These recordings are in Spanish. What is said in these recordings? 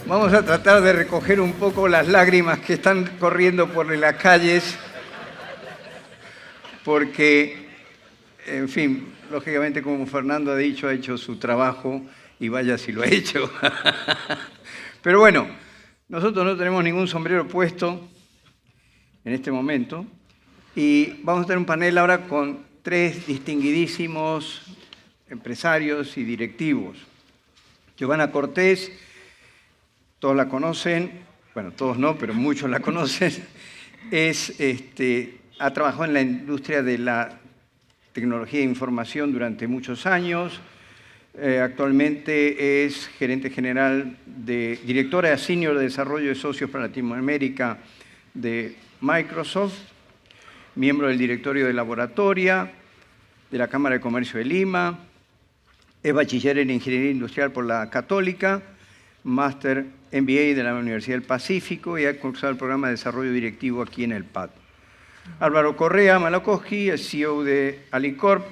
Vamos a tratar de recoger un poco las lágrimas que están corriendo por las calles, porque, en fin, lógicamente, como Fernando ha hecho su trabajo, y vaya si lo ha hecho. Pero bueno, nosotros no tenemos ningún sombrero puesto en este momento, y vamos a tener un panel ahora con 3 distinguidísimos empresarios y directivos. Giovanna Cortés, todos la conocen, bueno, todos no, pero muchos la conocen, ha trabajado en la industria de la tecnología de información durante muchos años. Actualmente es gerente general directora senior de desarrollo de socios para Latinoamérica de Microsoft, miembro del directorio de Laboratoria, de la Cámara de Comercio de Lima, es bachiller en Ingeniería Industrial por la Católica, máster MBA de la Universidad del Pacífico y ha cursado el programa de desarrollo directivo aquí en el PAD. Álvaro Correa Malakowski es CEO de Alicorp,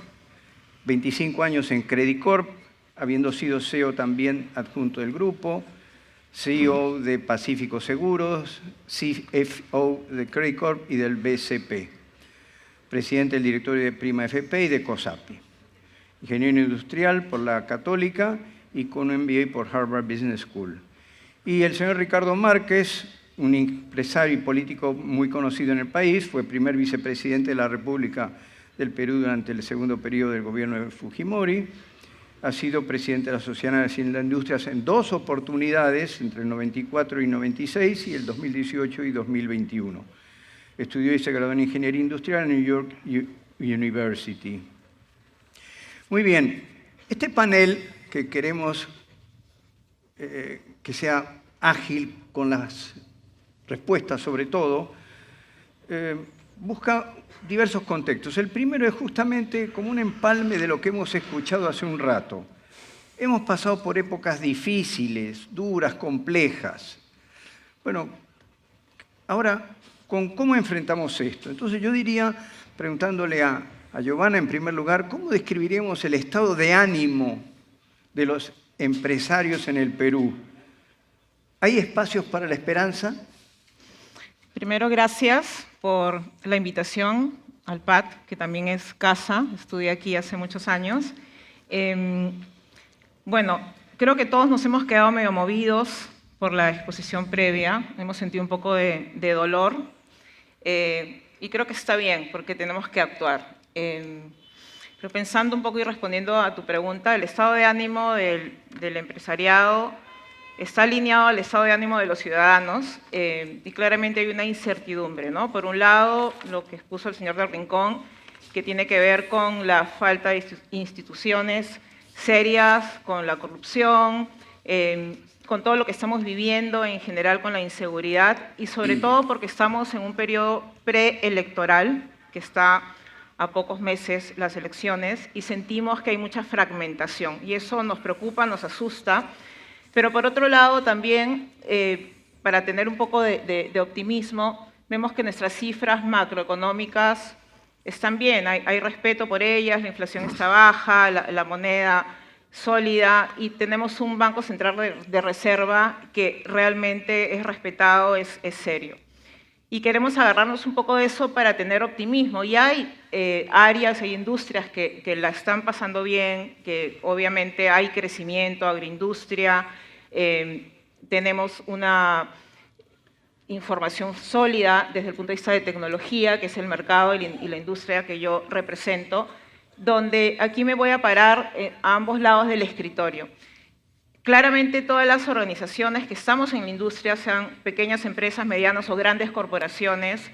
25 años en Credit Corp, habiendo sido CEO también adjunto del grupo, CEO de Pacífico Seguros, CFO de Credit Corp y del BCP, presidente del directorio de Prima FP y de COSAPI. Ingeniero industrial por la Católica y con un MBA por Harvard Business School. Y el señor Ricardo Márquez, un empresario y político muy conocido en el país, fue primer vicepresidente de la República del Perú durante el segundo periodo del gobierno de Fujimori. Ha sido presidente de la Sociedad Nacional de Industrias en 2 oportunidades, entre el 94 y 96 y el 2018 y 2021. Estudió y se graduó en Ingeniería Industrial en New York University. Muy bien, este panel que queremos que sea ágil con las respuestas sobre todo, busca diversos contextos. El primero es justamente como un empalme de lo que hemos escuchado hace un rato. Hemos pasado por épocas difíciles, duras, complejas. Bueno, ahora, ¿cómo enfrentamos esto? Entonces yo diría, preguntándole a Giovanna en primer lugar, ¿cómo describiríamos el estado de ánimo de los empresarios en el Perú? ¿Hay espacios para la esperanza? Primero, gracias por la invitación al PAD, que también es casa. Estudié aquí hace muchos años. Bueno, creo que todos nos hemos quedado medio movidos por la exposición previa. Hemos sentido un poco de dolor. Y creo que está bien, porque tenemos que actuar. Pero pensando un poco y respondiendo a tu pregunta, el estado de ánimo del empresariado está alineado al estado de ánimo de los ciudadanos y claramente hay una incertidumbre, ¿no? Por un lado, lo que expuso el señor del Rincón, que tiene que ver con la falta de instituciones serias, con la corrupción, con todo lo que estamos viviendo en general con la inseguridad y sobre todo porque estamos en un periodo preelectoral que está a pocos meses las elecciones y sentimos que hay mucha fragmentación y eso nos preocupa, nos asusta. Pero por otro lado también, para tener un poco de optimismo, vemos que nuestras cifras macroeconómicas están bien, hay respeto por ellas, la inflación está baja, la moneda sólida y tenemos un Banco Central de Reserva que realmente es respetado, es serio. Y queremos agarrarnos un poco de eso para tener optimismo. Y hay áreas, hay industrias que la están pasando bien, que obviamente hay crecimiento, agroindustria, tenemos una información sólida desde el punto de vista de tecnología, que es el mercado y la industria que yo represento, donde aquí me voy a parar a ambos lados del escritorio. Claramente todas las organizaciones que estamos en la industria, sean pequeñas empresas, medianas o grandes corporaciones,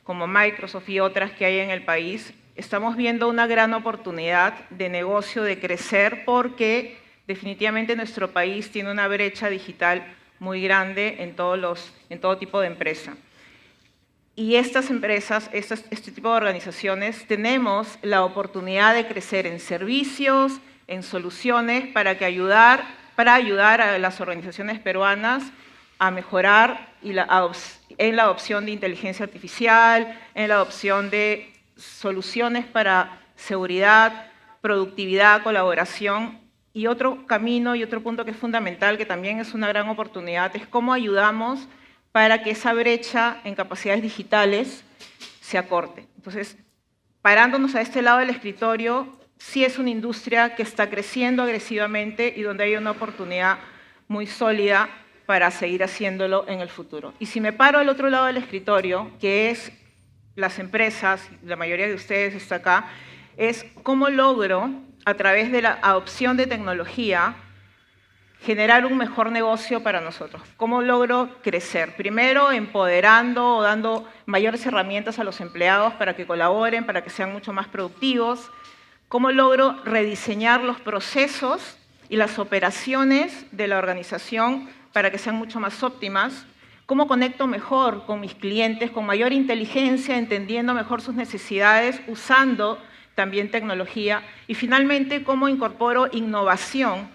como Microsoft y otras que hay en el país, estamos viendo una gran oportunidad de negocio, de crecer, porque definitivamente nuestro país tiene una brecha digital muy grande en todo tipo de empresa. Y estas empresas, este tipo de organizaciones, tenemos la oportunidad de crecer en servicios, en soluciones para ayudar a las organizaciones peruanas a mejorar en la adopción de inteligencia artificial, en la adopción de soluciones para seguridad, productividad, colaboración Y otro camino y otro punto que es fundamental, que también es una gran oportunidad, es cómo ayudamos para que esa brecha en capacidades digitales se acorte. Entonces, parándonos a este lado del escritorio, sí es una industria que está creciendo agresivamente y donde hay una oportunidad muy sólida para seguir haciéndolo en el futuro. Y si me paro al otro lado del escritorio, que es las empresas, la mayoría de ustedes está acá, es cómo logro, a través de la adopción de tecnología, generar un mejor negocio para nosotros. ¿Cómo logro crecer? Primero, empoderando o dando mayores herramientas a los empleados para que colaboren, para que sean mucho más productivos. ¿Cómo logro rediseñar los procesos y las operaciones de la organización para que sean mucho más óptimas? ¿Cómo conecto mejor con mis clientes, con mayor inteligencia, entendiendo mejor sus necesidades, usando también tecnología? Y finalmente, ¿cómo incorporo innovación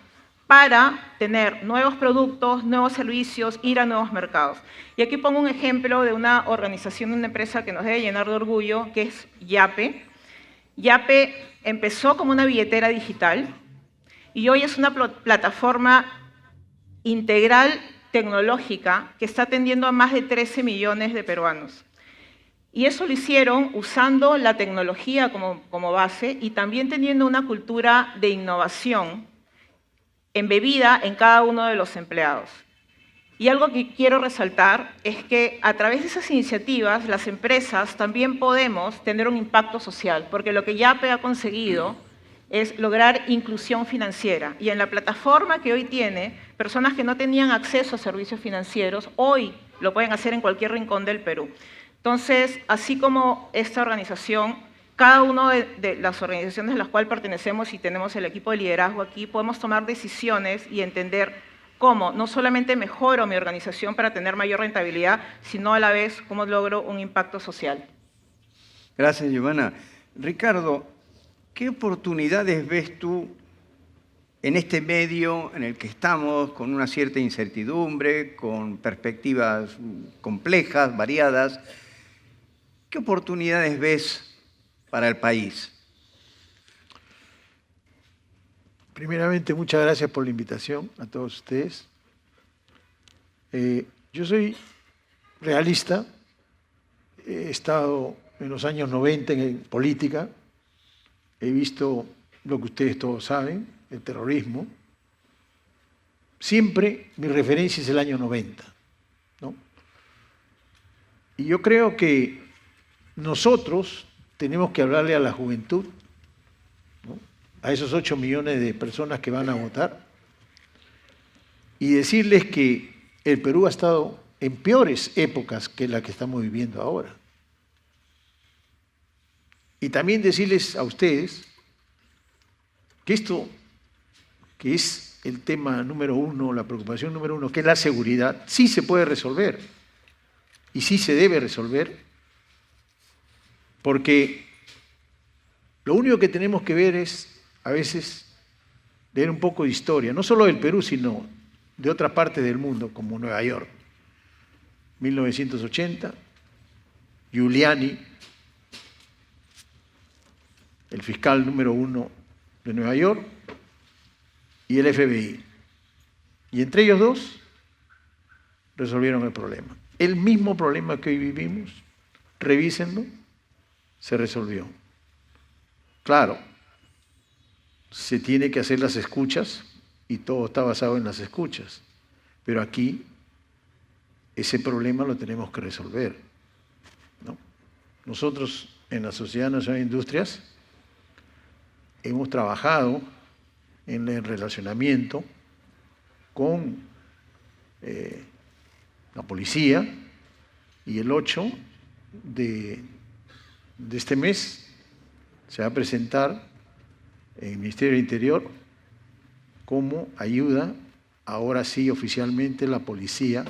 para tener nuevos productos, nuevos servicios, ir a nuevos mercados? Y aquí pongo un ejemplo de una organización, de una empresa que nos debe llenar de orgullo, que es Yape. Yape empezó como una billetera digital y hoy es una plataforma integral tecnológica que está atendiendo a más de 13 millones de peruanos. Y eso lo hicieron usando la tecnología como base y también teniendo una cultura de innovación embebida en cada uno de los empleados. Y algo que quiero resaltar es que a través de esas iniciativas, las empresas también podemos tener un impacto social, porque lo que Yape ha conseguido es lograr inclusión financiera. Y en la plataforma que hoy tiene, personas que no tenían acceso a servicios financieros, hoy lo pueden hacer en cualquier rincón del Perú. Entonces, así como esta organización, cada una de las organizaciones a las cuales pertenecemos y tenemos el equipo de liderazgo aquí, podemos tomar decisiones y entender cómo no solamente mejoro mi organización para tener mayor rentabilidad, sino a la vez cómo logro un impacto social. Gracias, Giovanna. Ricardo, ¿qué oportunidades ves tú en este medio en el que estamos, con una cierta incertidumbre, con perspectivas complejas, variadas? ¿Qué oportunidades ves para el país? Primeramente, muchas gracias por la invitación a todos ustedes. Yo soy realista, he estado en los años 90 en política, he visto lo que ustedes todos saben, el terrorismo. Siempre mi referencia es el año 90, ¿no? Y yo creo que nosotros tenemos que hablarle a la juventud, ¿no?, a esos 8 millones de personas que van a votar, y decirles que el Perú ha estado en peores épocas que la que estamos viviendo ahora. Y también decirles a ustedes que esto, que es el tema número uno, la preocupación número uno, que es la seguridad, sí se puede resolver y sí se debe resolver, porque lo único que tenemos que ver es, a veces, leer un poco de historia, no solo del Perú, sino de otras partes del mundo, como Nueva York. 1980, Giuliani, el fiscal número 1 de Nueva York, y el FBI. Y entre ellos dos resolvieron el problema. El mismo problema que hoy vivimos, revísenlo, se resolvió. Claro, se tiene que hacer las escuchas y todo está basado en las escuchas, pero aquí ese problema lo tenemos que resolver, ¿no? Nosotros en la Sociedad Nacional de Industrias hemos trabajado en el relacionamiento con la policía y el 8 de este mes se va a presentar en el Ministerio del Interior como ayuda, ahora sí oficialmente, la policía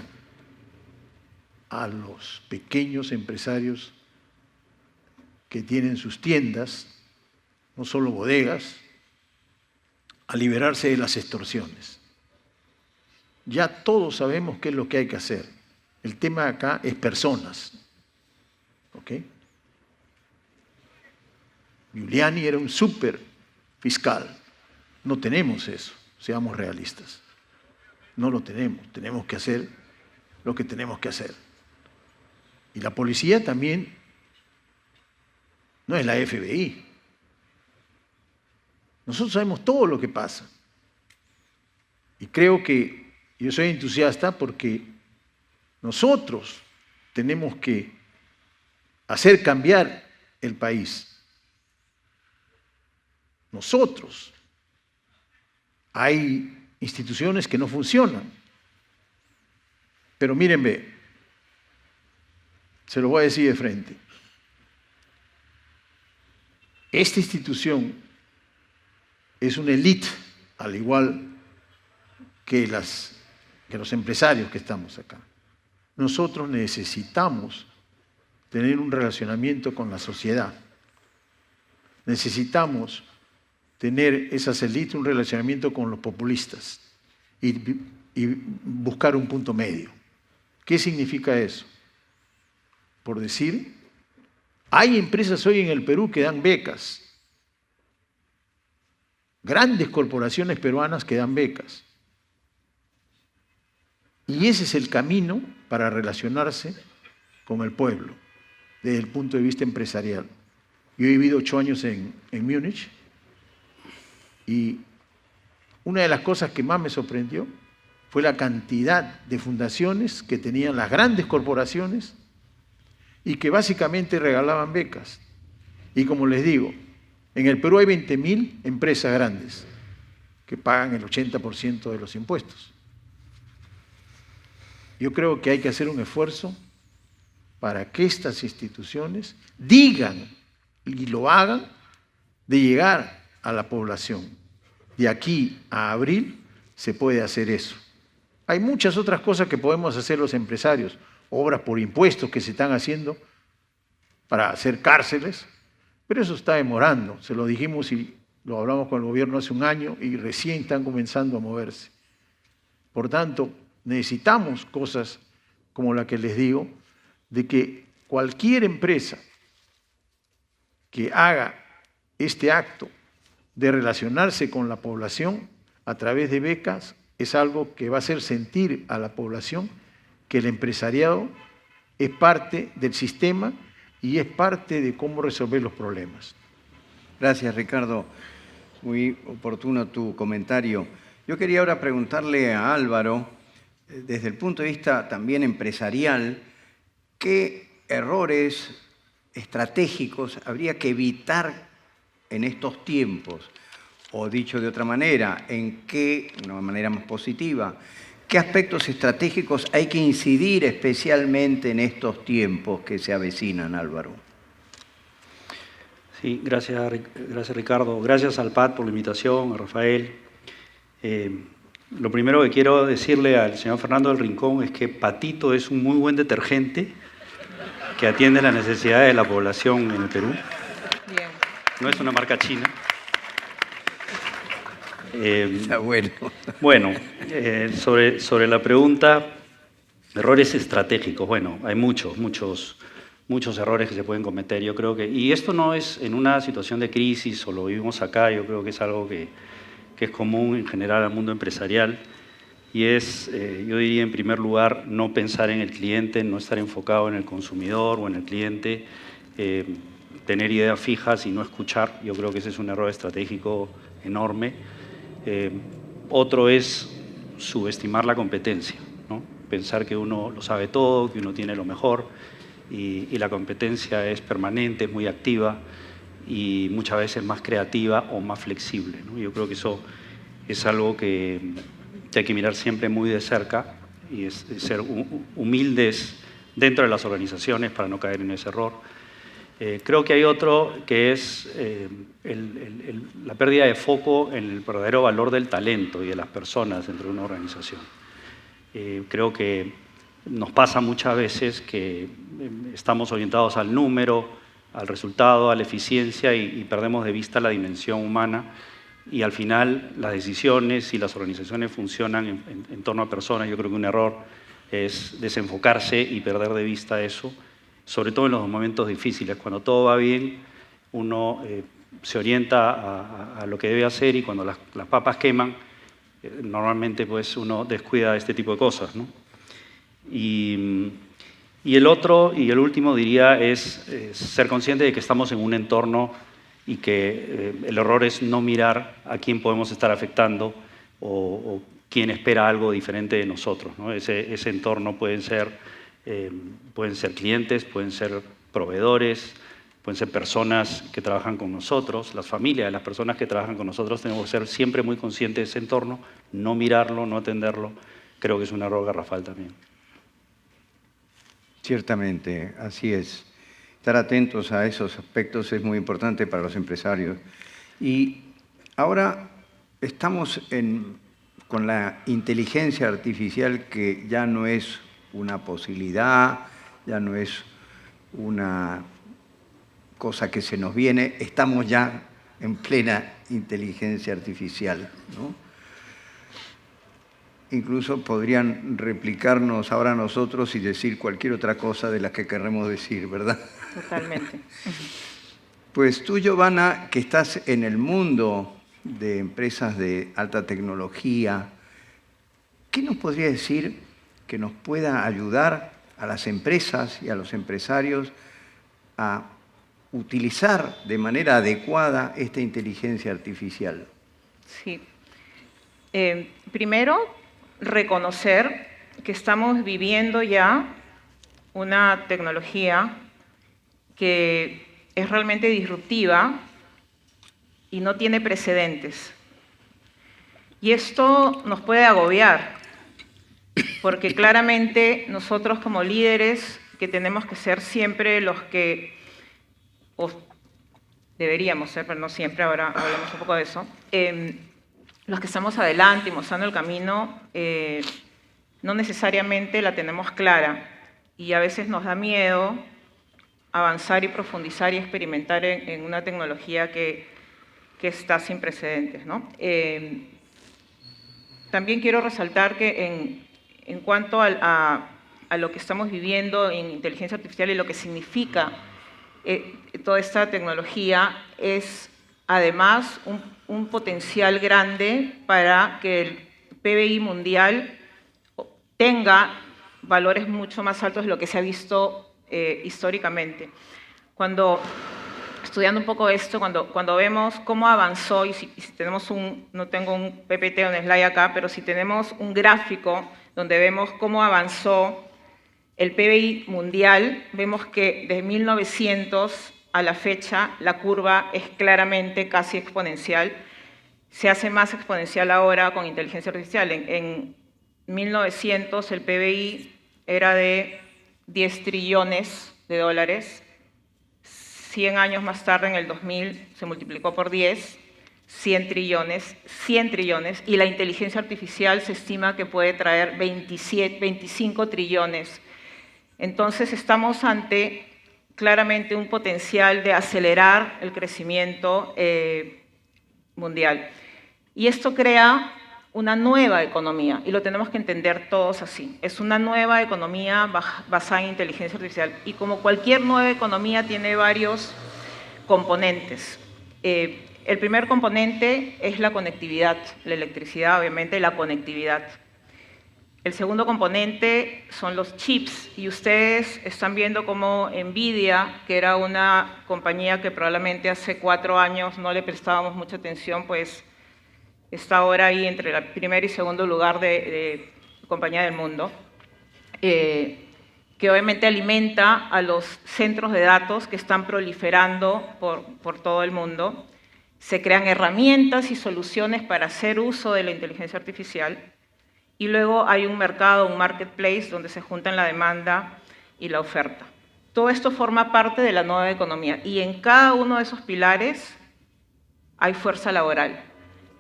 a los pequeños empresarios que tienen sus tiendas, no solo bodegas, a liberarse de las extorsiones. Ya todos sabemos qué es lo que hay que hacer. El tema acá es personas, ¿ok? Giuliani era un súper fiscal. No tenemos eso. seamos realistas. No lo tenemos que hacer lo que tenemos que hacer. Y la policía también no es la FBI. Nosotros sabemos todo lo que pasa. Y creo que yo soy entusiasta porque nosotros tenemos que hacer cambiar el país. Nosotros. Hay instituciones que no funcionan. Pero mírenme, se lo voy a decir de frente. Esta institución es una élite, al igual que los empresarios que estamos acá. Nosotros necesitamos tener un relacionamiento con la sociedad. Necesitamos tener esas élites, un relacionamiento con los populistas y buscar un punto medio. ¿Qué significa eso? Por decir, hay empresas hoy en el Perú que dan becas, grandes corporaciones peruanas que dan becas. Y ese es el camino para relacionarse con el pueblo, desde el punto de vista empresarial. Yo he vivido 8 años en Múnich y una de las cosas que más me sorprendió fue la cantidad de fundaciones que tenían las grandes corporaciones y que básicamente regalaban becas. Y como les digo, en el Perú hay 20.000 empresas grandes que pagan el 80% de los impuestos. Yo creo que hay que hacer un esfuerzo para que estas instituciones digan y lo hagan de llegar a la población. De aquí a abril se puede hacer eso. Hay muchas otras cosas que podemos hacer los empresarios, obras por impuestos que se están haciendo para hacer cárceles, pero eso está demorando. Se lo dijimos y lo hablamos con el gobierno hace un año y recién están comenzando a moverse. Por tanto, necesitamos cosas como la que les digo, de que cualquier empresa que haga este acto de relacionarse con la población a través de becas es algo que va a hacer sentir a la población que el empresariado es parte del sistema y es parte de cómo resolver los problemas. Gracias, Ricardo. Muy oportuno tu comentario. Yo quería ahora preguntarle a Álvaro, desde el punto de vista también empresarial, ¿qué errores estratégicos habría que evitar en estos tiempos? O dicho de otra manera, de una manera más positiva, ¿qué aspectos estratégicos hay que incidir especialmente en estos tiempos que se avecinan, Álvaro? Sí, gracias Ricardo. Gracias al PAD por la invitación, a Rafael. Lo primero que quiero decirle al señor Fernando del Rincón es que Patito es un muy buen detergente que atiende las necesidades de la población en el Perú. Bien. No es una marca china. Está bueno. Bueno, sobre la pregunta, errores estratégicos. Bueno, hay muchos errores que se pueden cometer. Yo creo que, y esto no es en una situación de crisis o lo vivimos acá, yo creo que es algo que es común en general al mundo empresarial, y es, yo diría en primer lugar, no pensar en el cliente, no estar enfocado en el consumidor o en el cliente, tener ideas fijas y no escuchar. Yo creo que ese es un error estratégico enorme. Otro es subestimar la competencia, ¿no? Pensar que uno lo sabe todo, que uno tiene lo mejor, y la competencia es permanente, es muy activa y muchas veces más creativa o más flexible, ¿no? Yo creo que eso es algo que hay que mirar siempre muy de cerca y es ser humildes dentro de las organizaciones para no caer en ese error. Creo que hay otro que es la pérdida de foco en el verdadero valor del talento y de las personas dentro de una organización. Creo que nos pasa muchas veces que estamos orientados al número, al resultado, a la eficiencia y perdemos de vista la dimensión humana, y al final las decisiones y las organizaciones funcionan en torno a personas. Yo creo que un error es desenfocarse y perder de vista eso, sobre todo en los momentos difíciles. Cuando todo va bien, uno se orienta a lo que debe hacer, y cuando las papas queman, normalmente pues uno descuida este tipo de cosas, ¿no? Y el otro y el último diría es ser consciente de que estamos en un entorno y que el error es no mirar a quién podemos estar afectando o quién espera algo diferente de nosotros, ¿no? Ese entorno pueden ser clientes, pueden ser proveedores, pueden ser personas que trabajan con nosotros, las familias de las personas que trabajan con nosotros. Tenemos que ser siempre muy conscientes de ese entorno, no mirarlo, no atenderlo. Creo que es un error garrafal también. Ciertamente, así es. Estar atentos a esos aspectos es muy importante para los empresarios. Y ahora estamos con la inteligencia artificial, que ya no es una posibilidad, ya no es una cosa que se nos viene, estamos ya en plena inteligencia artificial, ¿no? Incluso podrían replicarnos ahora nosotros y decir cualquier otra cosa de la que querremos decir, ¿verdad? Totalmente. Pues tú, Giovanna, que estás en el mundo de empresas de alta tecnología, ¿qué nos podría decir que nos pueda ayudar a las empresas y a los empresarios a utilizar de manera adecuada esta inteligencia artificial? Sí. Primero, reconocer que estamos viviendo ya una tecnología que es realmente disruptiva y no tiene precedentes. Y esto nos puede agobiar, porque claramente nosotros como líderes, que tenemos que ser siempre los que, o deberíamos ser, pero no siempre, ahora hablamos un poco de eso, los que estamos adelante y mostrando el camino, no necesariamente la tenemos clara, y a veces nos da miedo avanzar y profundizar y experimentar en una tecnología que está sin precedentes, ¿no? También quiero resaltar que en cuanto a lo que estamos viviendo en inteligencia artificial y lo que significa toda esta tecnología, es además un potencial grande para que el PBI mundial tenga valores mucho más altos de lo que se ha visto históricamente. Estudiando un poco esto, cuando vemos cómo avanzó, y si tenemos no tengo un PPT o un slide acá, pero si tenemos un gráfico donde vemos cómo avanzó el PBI mundial, vemos que desde 1900 a la fecha la curva es claramente casi exponencial. Se hace más exponencial ahora con inteligencia artificial. En 1900 el PBI era de 10 trillones de dólares. 100 años más tarde, en el 2000, se multiplicó por 10, 100 trillones, y la inteligencia artificial se estima que puede traer 25 trillones. Entonces estamos ante claramente un potencial de acelerar el crecimiento mundial. Y esto crea una nueva economía, y lo tenemos que entender todos así. Es una nueva economía basada en inteligencia artificial, y como cualquier nueva economía tiene varios componentes. El primer componente es la conectividad, la electricidad, obviamente, la conectividad. El segundo componente son los chips, y ustedes están viendo cómo NVIDIA, que era una compañía que probablemente hace 4 años no le prestábamos mucha atención, pues está ahora ahí entre el primer y segundo lugar de compañía del mundo, que obviamente alimenta a los centros de datos que están proliferando por todo el mundo. Se crean herramientas y soluciones para hacer uso de la inteligencia artificial, y luego hay un mercado, un marketplace, donde se juntan la demanda y la oferta. Todo esto forma parte de la nueva economía, y en cada uno de esos pilares hay fuerza laboral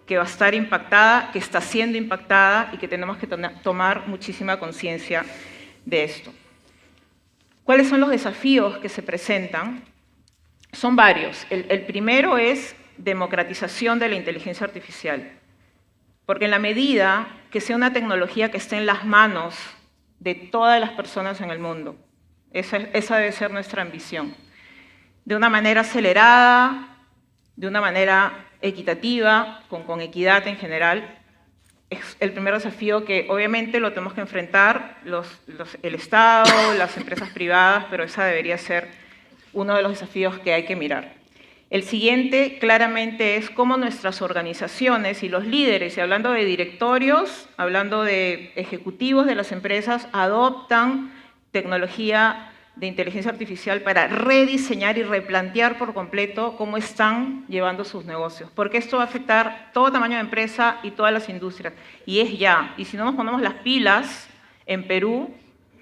que va a estar impactada, que está siendo impactada, y que tenemos que tomar muchísima conciencia de esto. ¿Cuáles son los desafíos que se presentan? Son varios. El primero es democratización de la inteligencia artificial. Porque en la medida que sea una tecnología que esté en las manos de todas las personas en el mundo, esa debe ser nuestra ambición. De una manera acelerada, de una manera equitativa, con equidad en general, es el primer desafío que obviamente lo tenemos que enfrentar el Estado, las empresas privadas, pero esa debería ser uno de los desafíos que hay que mirar. El siguiente claramente es cómo nuestras organizaciones y los líderes, y hablando de directorios, hablando de ejecutivos de las empresas, adoptan tecnología de inteligencia artificial para rediseñar y replantear por completo cómo están llevando sus negocios. Porque esto va a afectar todo tamaño de empresa y todas las industrias. Y es ya. Y si no nos ponemos las pilas en Perú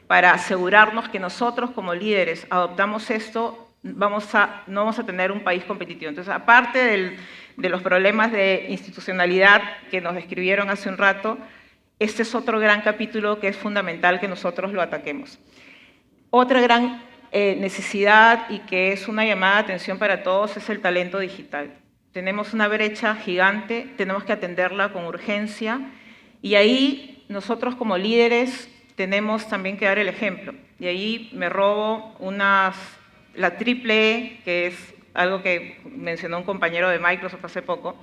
para asegurarnos que nosotros como líderes adoptamos esto, no vamos a tener un país competitivo. Entonces, aparte de los problemas de institucionalidad que nos describieron hace un rato, este es otro gran capítulo que es fundamental que nosotros lo ataquemos. Otra gran necesidad y que es una llamada de atención para todos es el talento digital. Tenemos una brecha gigante, tenemos que atenderla con urgencia y ahí nosotros como líderes tenemos también que dar el ejemplo. Y ahí me robo la triple E, que es algo que mencionó un compañero de Microsoft hace poco,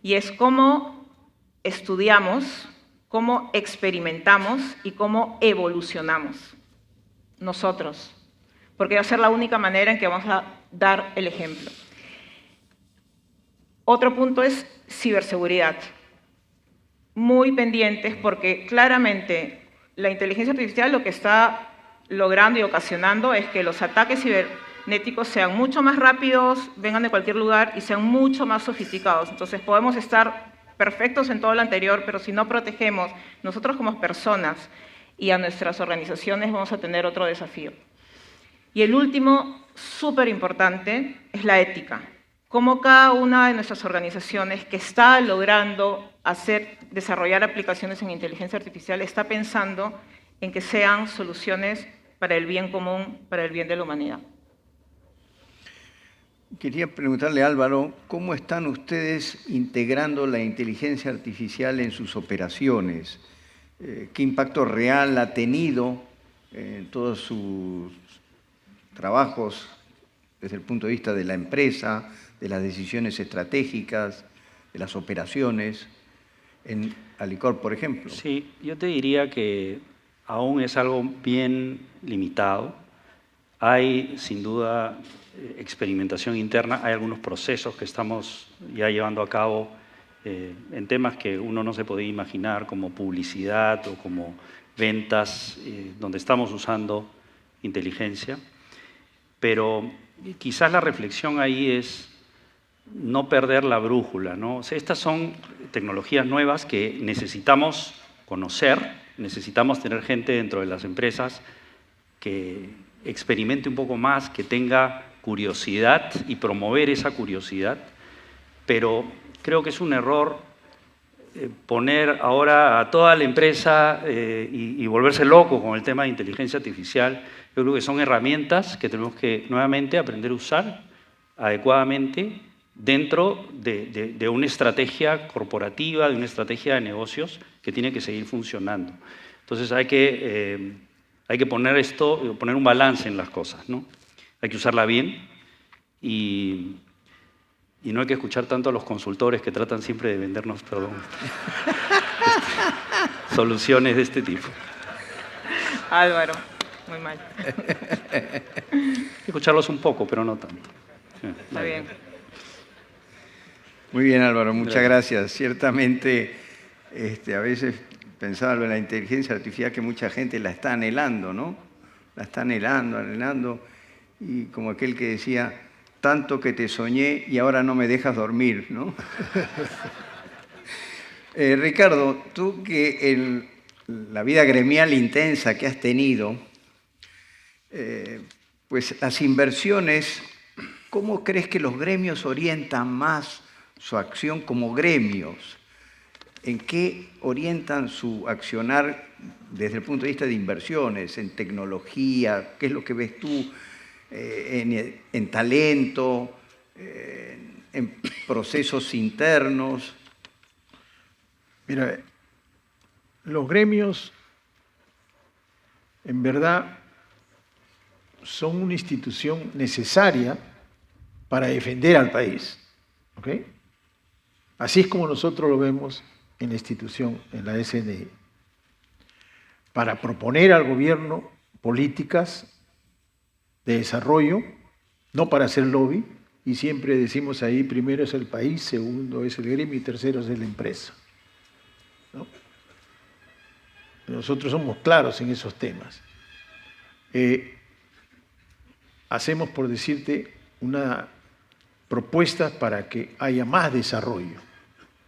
y es cómo estudiamos, cómo experimentamos y cómo evolucionamos nosotros, porque va a ser la única manera en que vamos a dar el ejemplo. Otro punto es ciberseguridad. Muy pendientes porque claramente la inteligencia artificial lo que está logrando y ocasionando es que los ataques cibernéticos sean mucho más rápidos, vengan de cualquier lugar y sean mucho más sofisticados. Entonces podemos estar perfectos en todo lo anterior, pero si no protegemos nosotros como personas y a nuestras organizaciones, vamos a tener otro desafío. Y el último, súper importante, es la ética. Cómo cada una de nuestras organizaciones que está logrando desarrollar aplicaciones en inteligencia artificial está pensando en que sean soluciones para el bien común, para el bien de la humanidad. Quería preguntarle, Álvaro, ¿cómo están ustedes integrando la inteligencia artificial en sus operaciones? ¿Qué impacto real ha tenido en todos sus trabajos desde el punto de vista de la empresa, de las decisiones estratégicas, de las operaciones, en Alicorp, por ejemplo? Sí, yo te diría que aún es algo bien limitado. Hay, sin duda, experimentación interna, hay algunos procesos que estamos ya llevando a cabo en temas que uno no se podía imaginar, como publicidad o como ventas, donde estamos usando inteligencia. Pero quizás la reflexión ahí es no perder la brújula, ¿no? O sea, estas son tecnologías nuevas que necesitamos conocer, necesitamos tener gente dentro de las empresas que experimente un poco más, que tenga curiosidad y promover esa curiosidad, pero creo que es un error poner ahora a toda la empresa y volverse loco con el tema de inteligencia artificial. Yo creo que son herramientas que tenemos que nuevamente aprender a usar adecuadamente dentro de una estrategia corporativa, de una estrategia de negocios que tiene que seguir funcionando. Entonces hay que poner un balance en las cosas, ¿no? Hay que usarla bien y no hay que escuchar tanto a los consultores que tratan siempre de vendernos, soluciones de este tipo. Álvaro, muy mal. Hay que escucharlos un poco, pero no tanto. Sí, Está bien. Muy bien, Álvaro, muchas gracias. Ciertamente, a veces pensaba en la inteligencia artificial que mucha gente la está anhelando, ¿no? La está anhelando, y como aquel que decía, tanto que te soñé y ahora no me dejas dormir, ¿no? Ricardo, tú que en la vida gremial intensa que has tenido, pues las inversiones, ¿cómo crees que los gremios orientan más su acción como gremios? ¿En qué orientan su accionar desde el punto de vista de inversiones, en tecnología? ¿Qué es lo que ves tú en talento, en procesos internos? Mira, los gremios en verdad son una institución necesaria para defender al país, ¿ok? Así es como nosotros lo vemos en la institución, en la SNI, para proponer al gobierno políticas de desarrollo, no para hacer lobby, y siempre decimos ahí, primero es el país, segundo es el gremio y tercero es la empresa, ¿no? Nosotros somos claros en esos temas. Hacemos, por decirte, una propuesta para que haya más desarrollo,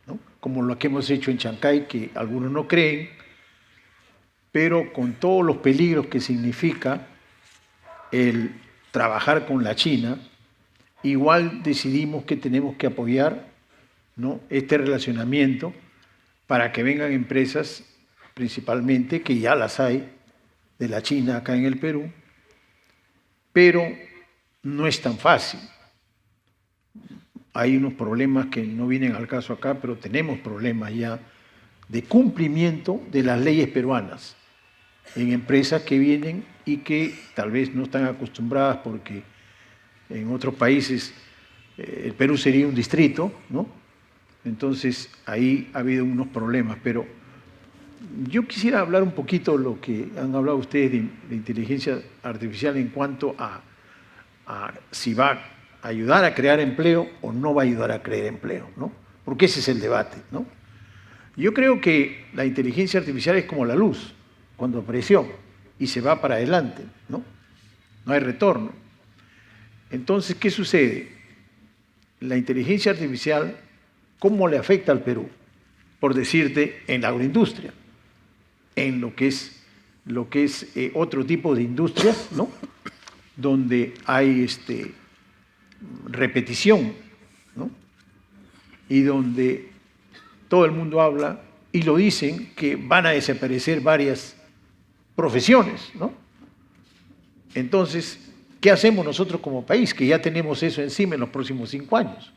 ¿no? Como lo que hemos hecho en Chancay, que algunos no creen, pero con todos los peligros que significa el trabajar con la China, igual decidimos que tenemos que apoyar, ¿no?, este relacionamiento para que vengan empresas, principalmente, que ya las hay, de la China acá en el Perú, pero no es tan fácil. Hay unos problemas que no vienen al caso acá, pero tenemos problemas ya de cumplimiento de las leyes peruanas en empresas que vienen y que tal vez no están acostumbradas, porque en otros países el Perú sería un distrito, ¿no? Entonces ahí ha habido unos problemas, pero yo quisiera hablar un poquito lo que han hablado ustedes de inteligencia artificial en cuanto a si va a ayudar a crear empleo o no va a ayudar a crear empleo, ¿no? Porque ese es el debate, ¿no? Yo creo que la inteligencia artificial es como la luz, cuando apareció y se va para adelante, ¿no? No hay retorno. Entonces, ¿qué sucede? La inteligencia artificial, ¿cómo le afecta al Perú? Por decirte, en la agroindustria, en lo que es otro tipo de industrias, ¿no?, donde hay repetición, ¿no?, y donde todo el mundo habla y lo dicen que van a desaparecer varias profesiones, ¿no? Entonces, ¿qué hacemos nosotros como país, que ya tenemos eso encima en los próximos 5 años?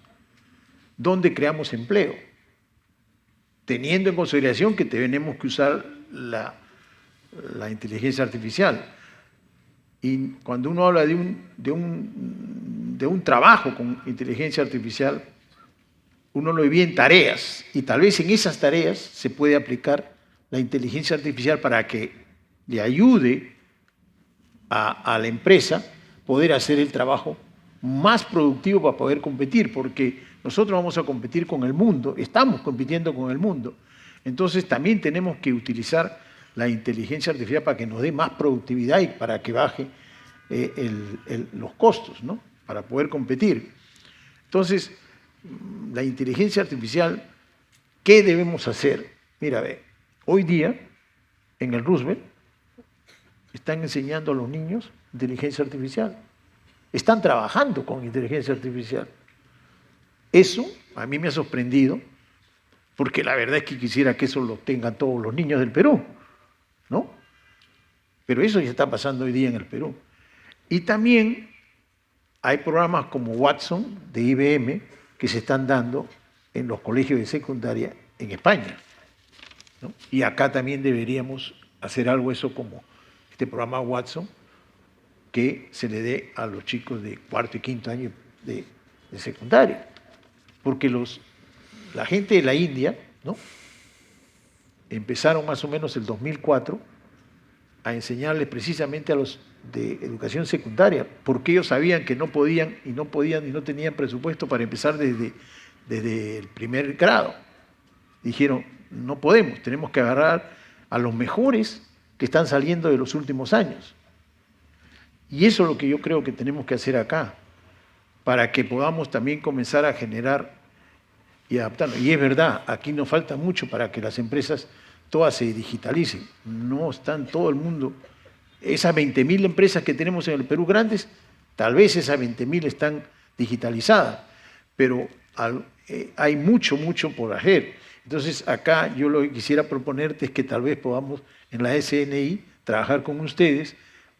¿Dónde creamos empleo? Teniendo en consideración que tenemos que usar la inteligencia artificial. Y cuando uno habla de un trabajo con inteligencia artificial, uno lo divide en tareas, y tal vez en esas tareas se puede aplicar la inteligencia artificial para que le ayude a la empresa poder hacer el trabajo más productivo para poder competir, porque nosotros vamos a competir con el mundo, estamos compitiendo con el mundo. Entonces también tenemos que utilizar la inteligencia artificial para que nos dé más productividad y para que baje los costos, ¿no?, para poder competir. Entonces, la inteligencia artificial, ¿qué debemos hacer? Mira, ve, hoy día en el Roosevelt están enseñando a los niños inteligencia artificial. Están trabajando con inteligencia artificial. Eso a mí me ha sorprendido, porque la verdad es que quisiera que eso lo tengan todos los niños del Perú, ¿no? Pero eso ya está pasando hoy día en el Perú. Y también hay programas como Watson de IBM que se están dando en los colegios de secundaria en España, ¿no? Y acá también deberíamos hacer algo eso como este programa Watson, que se le dé a los chicos de 4º y 5º año de secundaria. Porque la gente de la India, ¿no?, empezaron más o menos el 2004 a enseñarles precisamente a los de educación secundaria, porque ellos sabían que no podían y no tenían presupuesto para empezar desde el primer grado. Dijeron, no podemos, tenemos que agarrar a los mejores que están saliendo de los últimos años. Y eso es lo que yo creo que tenemos que hacer acá, para que podamos también comenzar a generar y adaptarnos. Y es verdad, aquí nos falta mucho para que las empresas todas se digitalicen. No están todo el mundo. Esas 20.000 empresas que tenemos en el Perú grandes, tal vez esas 20.000 están digitalizadas, pero hay mucho por hacer. Entonces acá yo lo que quisiera proponerte es que tal vez podamos en la SNI trabajar con ustedes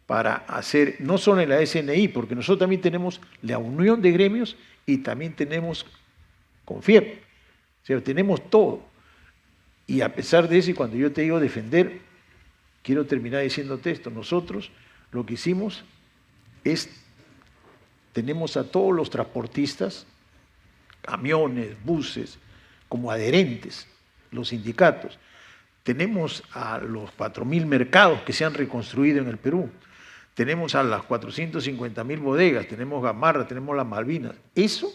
para hacer, no solo en la SNI, porque nosotros también tenemos la unión de gremios y también tenemos CONFIEP, o sea, tenemos todo. Y a pesar de eso, y cuando yo te digo defender, quiero terminar diciéndote esto, nosotros lo que hicimos es, tenemos a todos los transportistas, camiones, buses, como adherentes, los sindicatos. Tenemos a los 4.000 mercados que se han reconstruido en el Perú. Tenemos a las 450.000 bodegas, tenemos Gamarra, tenemos las Malvinas. Eso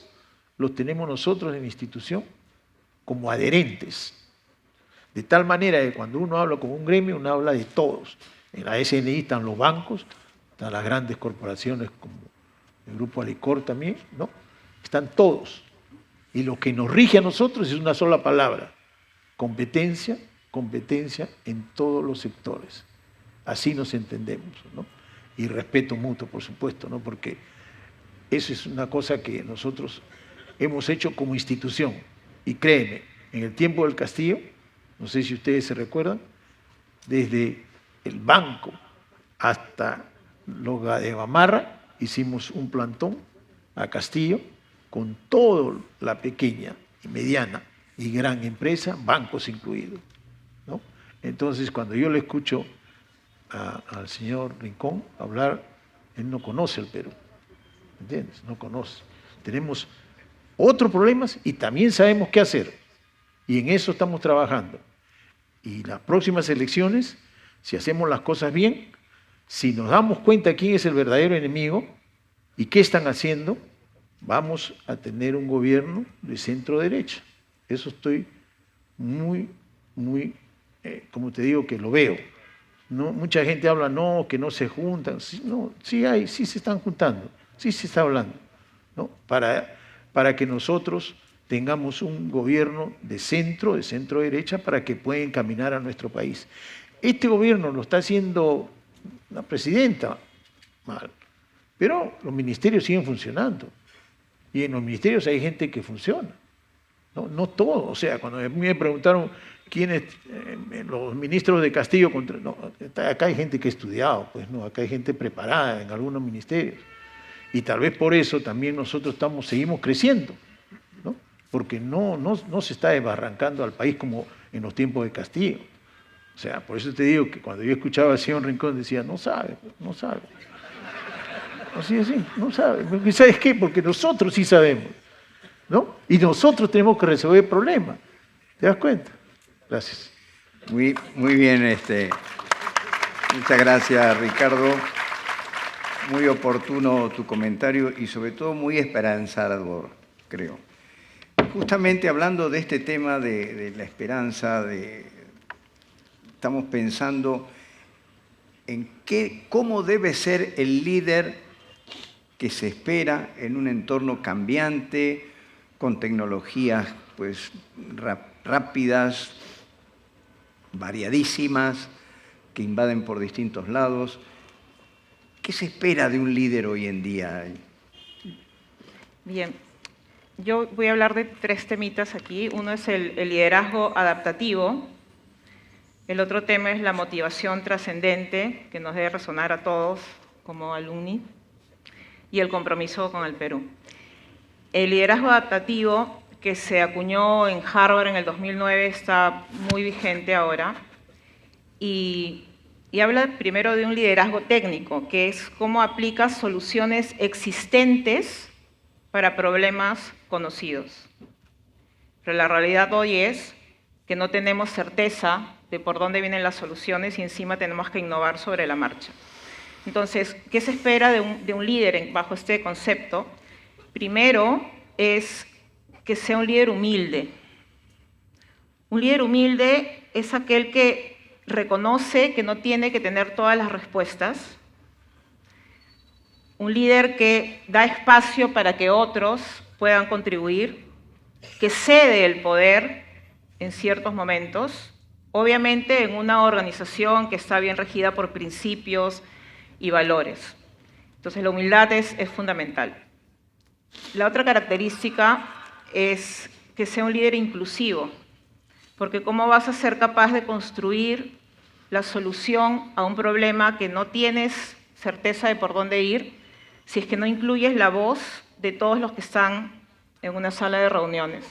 lo tenemos nosotros en la institución como adherentes. De tal manera que cuando uno habla con un gremio, uno habla de todos. En la SNI están los bancos, están las grandes corporaciones como el Grupo Alicor también, ¿no? Están todos. Y lo que nos rige a nosotros es una sola palabra: competencia, competencia en todos los sectores. Así nos entendemos, ¿no? Y respeto mutuo, por supuesto, ¿no? Porque eso es una cosa que nosotros hemos hecho como institución. Y créeme, en el tiempo del Castillo, no sé si ustedes se recuerdan, desde el banco hasta los de Gamarra, hicimos un plantón a Castillo con toda la pequeña y mediana y gran empresa, bancos incluidos, ¿no? Entonces, cuando yo le escucho al señor Rincón hablar, él no conoce el Perú, ¿entiendes? No conoce. Tenemos otros problemas y también sabemos qué hacer, y en eso estamos trabajando. Y las próximas elecciones, si hacemos las cosas bien, si nos damos cuenta quién es el verdadero enemigo y qué están haciendo, vamos a tener un gobierno de centro-derecha. Eso estoy muy, como te digo, que lo veo. No, mucha gente habla, no, que no se juntan. Sí, no, sí se están juntando, sí se está hablando, ¿no? Para que nosotros tengamos un gobierno de centro-derecha, para que puedan caminar a nuestro país. Este gobierno lo está haciendo la presidenta mal, pero los ministerios siguen funcionando. Y en los ministerios hay gente que funciona. No todo. O sea, cuando a mí me preguntaron quiénes, los ministros de Castillo, no, acá hay gente que ha estudiado, pues no, acá hay gente preparada en algunos ministerios. Y tal vez por eso también nosotros seguimos creciendo, ¿no? Porque no se está desbarrancando al país como en los tiempos de Castillo. O sea, por eso te digo que cuando yo escuchaba al señor Rincón decía, no sabe. Así, no sabe. ¿Sabes qué? Porque nosotros sí sabemos, ¿no? Y nosotros tenemos que resolver problemas. ¿Te das cuenta? Gracias. Muy bien. Muchas gracias, Ricardo. Muy oportuno tu comentario y sobre todo muy esperanzador, creo. Justamente hablando de este tema de la esperanza, estamos pensando en cómo debe ser el líder que se espera en un entorno cambiante, con tecnologías pues, rápidas, variadísimas, que invaden por distintos lados. ¿Qué se espera de un líder hoy en día? Bien, yo voy a hablar de 3 temitas aquí. Uno es el liderazgo adaptativo. El otro tema es la motivación trascendente, que nos debe resonar a todos como alumni, y el compromiso con el Perú. El liderazgo adaptativo, que se acuñó en Harvard en el 2009, está muy vigente ahora, y habla primero de un liderazgo técnico, que es cómo aplicas soluciones existentes para problemas conocidos. Pero la realidad hoy es que no tenemos certeza de por dónde vienen las soluciones y encima tenemos que innovar sobre la marcha. Entonces, ¿qué se espera de un líder bajo este concepto? Primero es que sea un líder humilde. Un líder humilde es aquel que reconoce que no tiene que tener todas las respuestas. Un líder que da espacio para que otros puedan contribuir, que cede el poder en ciertos momentos, obviamente en una organización que está bien regida por principios y valores. Entonces la humildad es fundamental. La otra característica es que sea un líder inclusivo, porque ¿cómo vas a ser capaz de construir la solución a un problema que no tienes certeza de por dónde ir si es que no incluyes la voz de todos los que están en una sala de reuniones?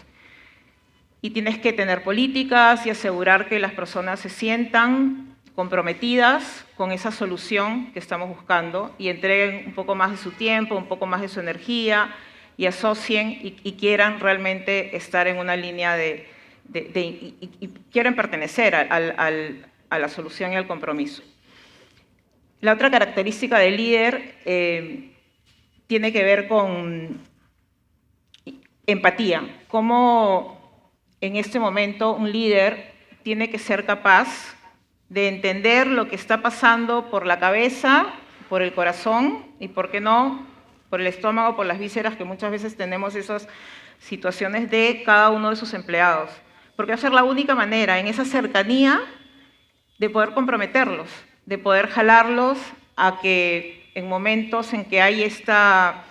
Y tienes que tener políticas y asegurar que las personas se sientan comprometidas con esa solución que estamos buscando y entreguen un poco más de su tiempo, un poco más de su energía y asocien y quieran realmente estar en una línea de y quieren pertenecer a la solución y al compromiso. La otra característica del líder tiene que ver con empatía. Cómo en este momento un líder tiene que ser capaz de entender lo que está pasando por la cabeza, por el corazón y, ¿por qué no?, por el estómago, por las vísceras, que muchas veces tenemos esas situaciones de cada uno de sus empleados. Porque va a ser la única manera, en esa cercanía, de poder comprometerlos, de poder jalarlos a que en momentos en que hay esta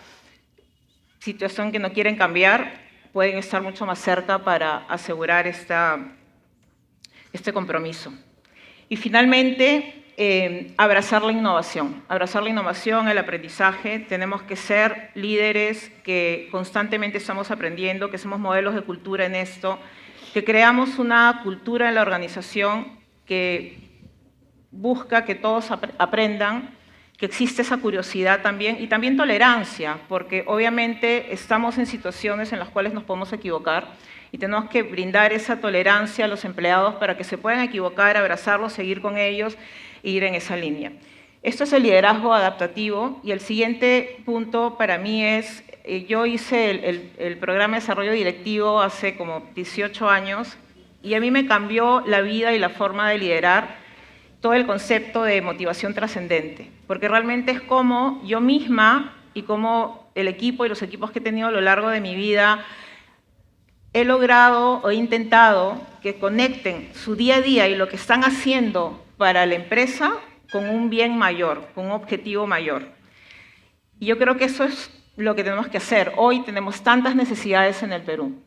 situación que no quieren cambiar, pueden estar mucho más cerca para asegurar este compromiso. Y finalmente, abrazar la innovación, el aprendizaje. Tenemos que ser líderes que constantemente estamos aprendiendo, que somos modelos de cultura en esto, que creamos una cultura en la organización que busca que todos aprendan, que existe esa curiosidad también, y también tolerancia, porque obviamente estamos en situaciones en las cuales nos podemos equivocar y tenemos que brindar esa tolerancia a los empleados para que se puedan equivocar, abrazarlos, seguir con ellos e ir en esa línea. Esto es el liderazgo adaptativo, y el siguiente punto para mí es, yo hice el programa de desarrollo directivo hace como 18 años y a mí me cambió la vida y la forma de liderar todo el concepto de motivación trascendente, porque realmente es como yo misma y como el equipo y los equipos que he tenido a lo largo de mi vida he logrado o he intentado que conecten su día a día y lo que están haciendo para la empresa con un bien mayor, con un objetivo mayor. Y yo creo que eso es lo que tenemos que hacer. Hoy tenemos tantas necesidades en el Perú.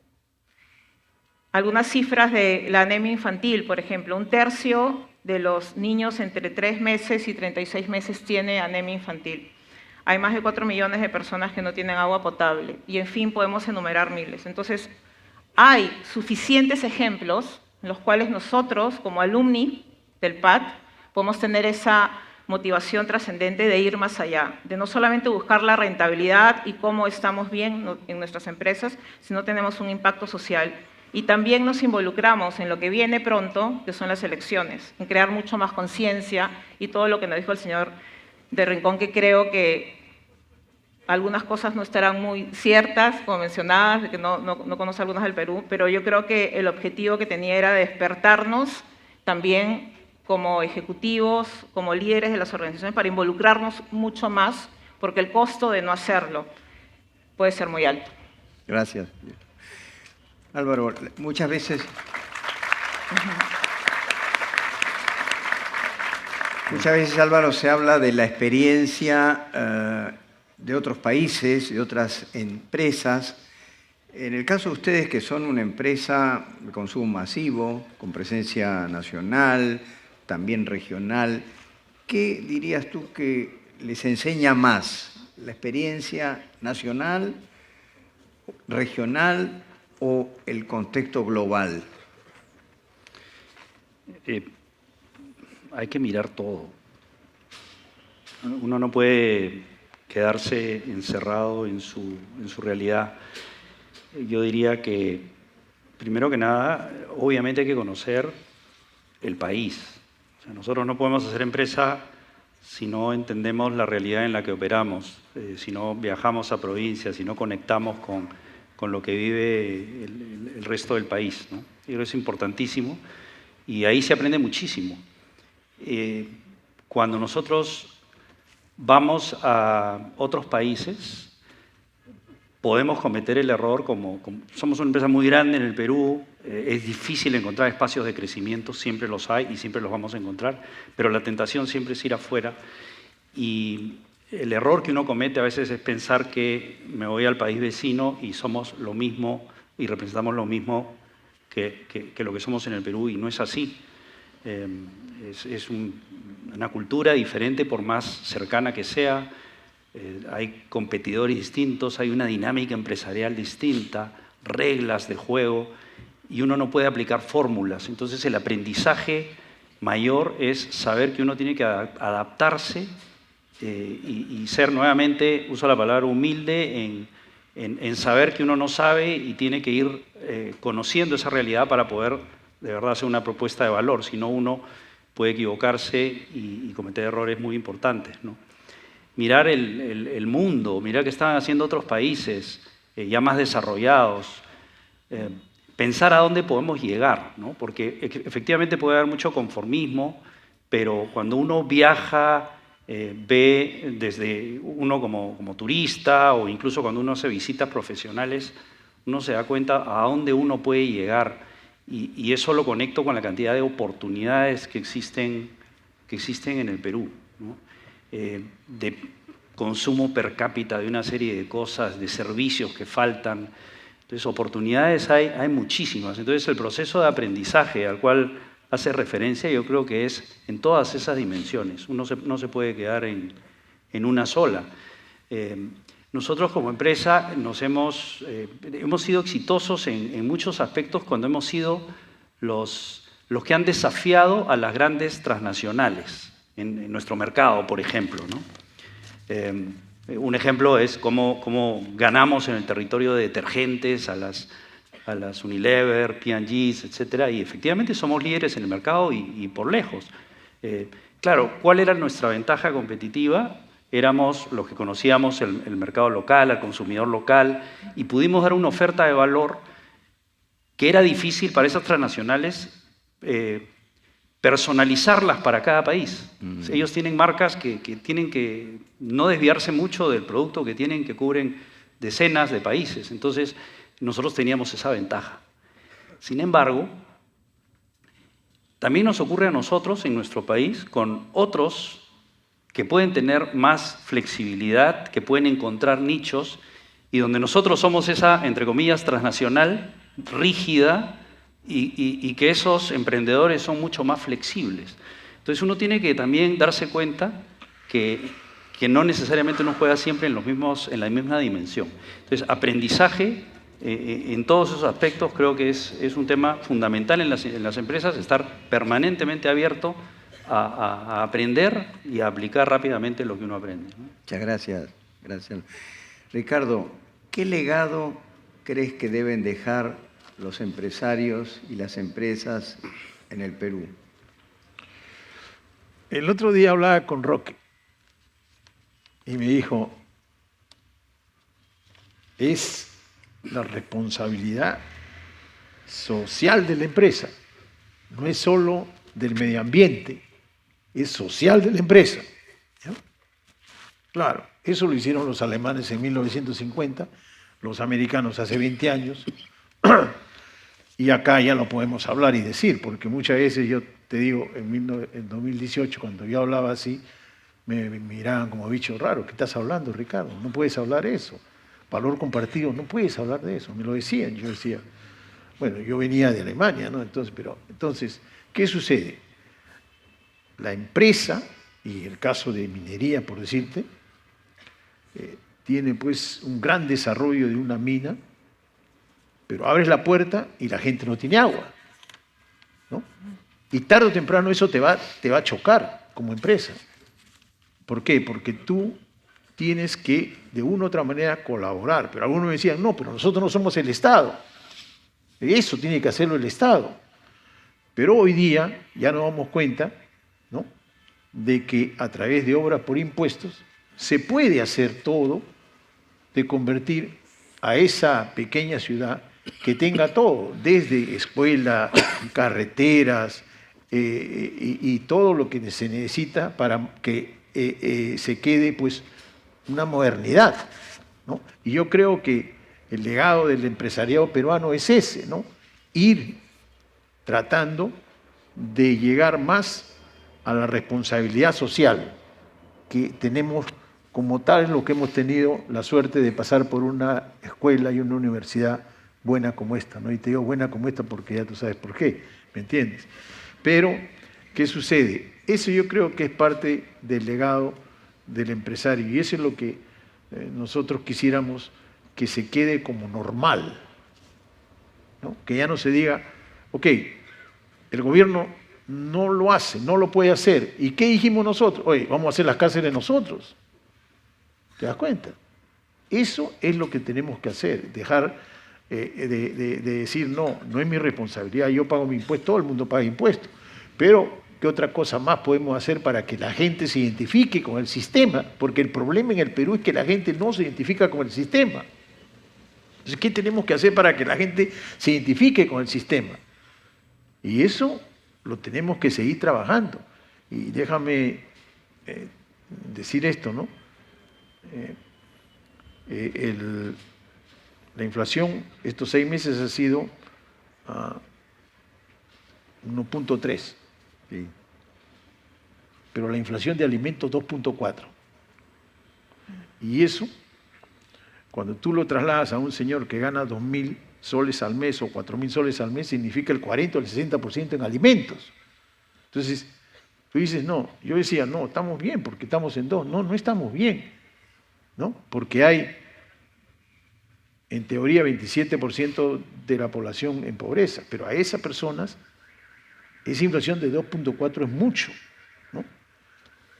Algunas cifras de la anemia infantil, por ejemplo, 1/3 de los niños entre 3 meses y 36 meses tiene anemia infantil. Hay más de 4 millones de personas que no tienen agua potable. Y en fin, podemos enumerar miles. Entonces, hay suficientes ejemplos en los cuales nosotros, como alumni del PAD, podemos tener esa motivación trascendente de ir más allá, de no solamente buscar la rentabilidad y cómo estamos bien en nuestras empresas, sino tenemos un impacto social. Y también nos involucramos en lo que viene pronto, que son las elecciones, en crear mucho más conciencia y todo lo que nos dijo el señor de Rincón, que creo que algunas cosas no estarán muy ciertas, como mencionadas, de que no conoce algunas del Perú, pero yo creo que el objetivo que tenía era despertarnos también como ejecutivos, como líderes de las organizaciones, para involucrarnos mucho más, porque el costo de no hacerlo puede ser muy alto. Gracias. Álvaro, muchas veces Álvaro, se habla de la experiencia de otros países, de otras empresas. En el caso de ustedes, que son una empresa de consumo masivo, con presencia nacional, también regional, ¿qué dirías tú que les enseña más? ¿La experiencia nacional, regional o el contexto global? Hay que mirar todo. Uno no puede quedarse encerrado en su realidad. Yo diría que, primero que nada, obviamente hay que conocer el país. O sea, nosotros no podemos hacer empresa si no entendemos la realidad en la que operamos, si no viajamos a provincias, si no conectamos con lo que vive el resto del país, ¿no? Yo creo que es importantísimo y ahí se aprende muchísimo. Cuando nosotros vamos a otros países, podemos cometer el error, como somos una empresa muy grande en el Perú, es difícil encontrar espacios de crecimiento, siempre los hay y siempre los vamos a encontrar, pero la tentación siempre es ir afuera. Y el error que uno comete a veces es pensar que me voy al país vecino y somos lo mismo y representamos lo mismo que lo que somos en el Perú, y no es así. Es una cultura diferente por más cercana que sea. Hay competidores distintos, hay una dinámica empresarial distinta, reglas de juego, y uno no puede aplicar fórmulas. Entonces el aprendizaje mayor es saber que uno tiene que adaptarse y ser nuevamente, uso la palabra humilde, en saber que uno no sabe y tiene que ir conociendo esa realidad para poder de verdad hacer una propuesta de valor, si no uno puede equivocarse y cometer errores muy importantes, ¿no? Mirar el mundo, mirar qué están haciendo otros países ya más desarrollados, pensar a dónde podemos llegar, ¿no? Porque efectivamente puede haber mucho conformismo, pero cuando uno viaja, ve desde uno como turista o incluso cuando uno hace visitas profesionales, uno se da cuenta a dónde uno puede llegar y eso lo conecto con la cantidad de oportunidades que existen en el Perú, ¿no? De consumo per cápita de una serie de cosas, de servicios que faltan. Entonces, oportunidades hay muchísimas. Entonces, el proceso de aprendizaje al cual hace referencia, yo creo que es en todas esas dimensiones. Uno no se puede quedar en una sola. Nosotros como empresa hemos sido exitosos en muchos aspectos cuando hemos sido los que han desafiado a las grandes transnacionales en nuestro mercado, por ejemplo, ¿no? Un ejemplo es cómo ganamos en el territorio de detergentes a las Unilever, P&G's, etc. Y efectivamente somos líderes en el mercado y por lejos. Claro, ¿cuál era nuestra ventaja competitiva? Éramos los que conocíamos el mercado local, al consumidor local, y pudimos dar una oferta de valor que era difícil para esas transnacionales personalizarlas para cada país. Ellos tienen marcas que tienen que no desviarse mucho del producto que tienen, que cubren decenas de países. Entonces, nosotros teníamos esa ventaja. Sin embargo, también nos ocurre a nosotros en nuestro país con otros que pueden tener más flexibilidad, que pueden encontrar nichos, y donde nosotros somos esa, entre comillas, transnacional, rígida, y que esos emprendedores son mucho más flexibles. Entonces uno tiene que también darse cuenta que no necesariamente uno juega siempre en la misma dimensión. Entonces, aprendizaje en todos esos aspectos creo que es un tema fundamental en las empresas, estar permanentemente abierto a aprender y a aplicar rápidamente lo que uno aprende, ¿no? Muchas gracias. Gracias. Ricardo, ¿qué legado crees que deben dejar los empresarios y las empresas en el Perú? El otro día hablaba con Roque y me dijo, es la responsabilidad social de la empresa, no es solo del medio ambiente, es social de la empresa. ¿Ya? Claro, eso lo hicieron los alemanes en 1950, los americanos hace 20 años, y acá ya lo podemos hablar y decir, porque muchas veces yo te digo, en 2018, cuando yo hablaba así, me miraban como bicho raro. ¿Qué estás hablando, Ricardo? No puedes hablar eso. Valor compartido, no puedes hablar de eso. Me lo decían. Yo decía, bueno, yo venía de Alemania, ¿no? Entonces, ¿qué sucede? La empresa, y el caso de minería, por decirte, tiene pues un gran desarrollo de una mina, pero abres la puerta y la gente no tiene agua, ¿no? Y tarde o temprano eso te va a chocar como empresa. ¿Por qué? Porque tú tienes que, de una u otra manera, colaborar. Pero algunos me decían, no, pero nosotros no somos el Estado. Eso tiene que hacerlo el Estado. Pero hoy día ya nos damos cuenta, ¿no?, de que a través de obras por impuestos se puede hacer todo de convertir a esa pequeña ciudad que tenga todo, desde escuela, carreteras y todo lo que se necesita para que se quede pues una modernidad, ¿no? Y yo creo que el legado del empresariado peruano es ese, ¿no? Ir tratando de llegar más a la responsabilidad social que tenemos como tal, lo que hemos tenido la suerte de pasar por una escuela y una universidad buena como esta, ¿no? Y te digo buena como esta porque ya tú sabes por qué, ¿me entiendes? Pero, ¿qué sucede? Eso yo creo que es parte del legado del empresario y eso es lo que nosotros quisiéramos que se quede como normal, ¿no? Que ya no se diga, ok, el gobierno no lo hace, no lo puede hacer. ¿Y qué dijimos nosotros? Oye, vamos a hacer las cárceles nosotros. ¿Te das cuenta? Eso es lo que tenemos que hacer, dejar de decir, no es mi responsabilidad, yo pago mi impuesto, todo el mundo paga impuestos, pero ¿qué otra cosa más podemos hacer para que la gente se identifique con el sistema? Porque el problema en el Perú es que la gente no se identifica con el sistema. Entonces, ¿qué tenemos que hacer para que la gente se identifique con el sistema? Y eso lo tenemos que seguir trabajando. Y déjame decir esto, ¿no? La inflación estos 6 meses ha sido 1.3, ¿sí? Pero la inflación de alimentos 2.4. Y eso, cuando tú lo trasladas a un señor que gana 2.000 soles al mes o 4.000 soles al mes, significa el 40 o el 60% en alimentos. Entonces, tú dices, no, yo decía, no, estamos bien porque estamos en 2. No estamos bien, ¿no? Porque hay, en teoría, 27% de la población en pobreza, pero a esas personas, esa inflación de 2.4 es mucho, ¿no?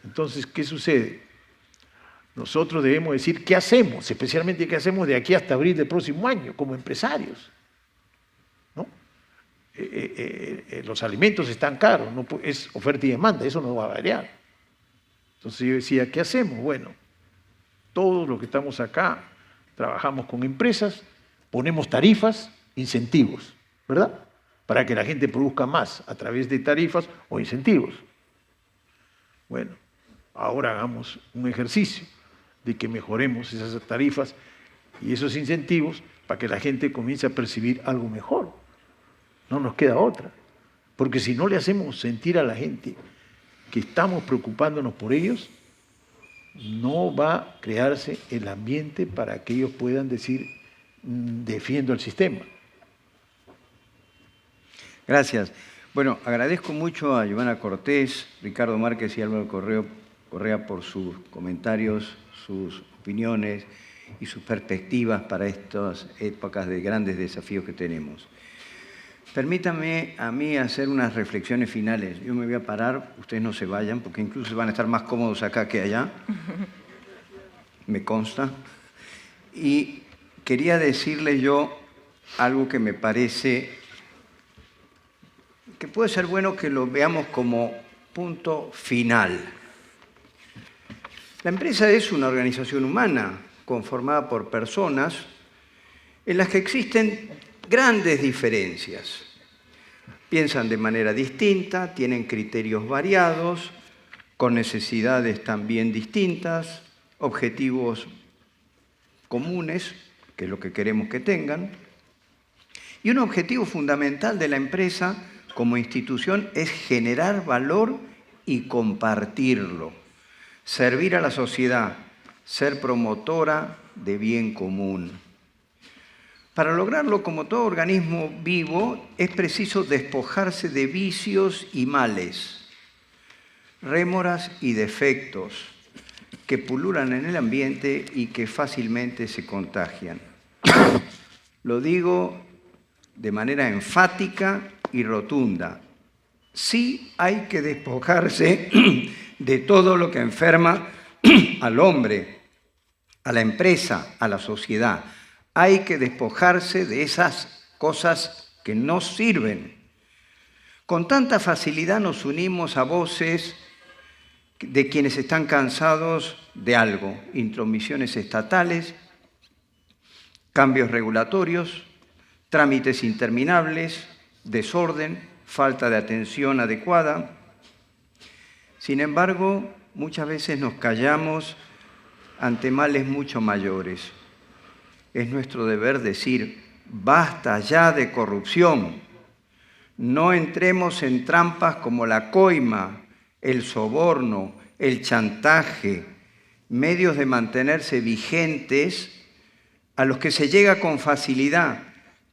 Entonces, ¿qué sucede? Nosotros debemos decir qué hacemos, especialmente qué hacemos de aquí hasta abril del próximo año, como empresarios, ¿no? Los alimentos están caros, no es oferta y demanda, eso no va a variar. Entonces yo decía, ¿qué hacemos? Bueno, todos los que estamos acá trabajamos con empresas, ponemos tarifas, incentivos, ¿verdad? Para que la gente produzca más a través de tarifas o incentivos. Bueno, ahora hagamos un ejercicio de que mejoremos esas tarifas y esos incentivos para que la gente comience a percibir algo mejor. No nos queda otra. Porque si no le hacemos sentir a la gente que estamos preocupándonos por ellos, no va a crearse el ambiente para que ellos puedan decir, defiendo el sistema. Gracias. Bueno, agradezco mucho a Giovanna Cortés, Ricardo Márquez y Álvaro Correa por sus comentarios, sus opiniones y sus perspectivas para estas épocas de grandes desafíos que tenemos. Permítanme a mí hacer unas reflexiones finales. Yo me voy a parar, ustedes no se vayan, porque incluso van a estar más cómodos acá que allá, me consta. Y quería decirles yo algo que me parece que puede ser bueno que lo veamos como punto final. La empresa es una organización humana conformada por personas en las que existen grandes diferencias. Piensan de manera distinta, tienen criterios variados, con necesidades también distintas, objetivos comunes, que es lo que queremos que tengan. Y un objetivo fundamental de la empresa como institución es generar valor y compartirlo, servir a la sociedad, ser promotora de bien común. Para lograrlo, como todo organismo vivo, es preciso despojarse de vicios y males, rémoras y defectos que pululan en el ambiente y que fácilmente se contagian. Lo digo de manera enfática y rotunda. Sí hay que despojarse de todo lo que enferma al hombre, a la empresa, a la sociedad. Hay que despojarse de esas cosas que no sirven. Con tanta facilidad nos unimos a voces de quienes están cansados de algo, intromisiones estatales, cambios regulatorios, trámites interminables, desorden, falta de atención adecuada. Sin embargo, muchas veces nos callamos ante males mucho mayores. Es nuestro deber decir, basta ya de corrupción. No entremos en trampas como la coima, el soborno, el chantaje, medios de mantenerse vigentes a los que se llega con facilidad,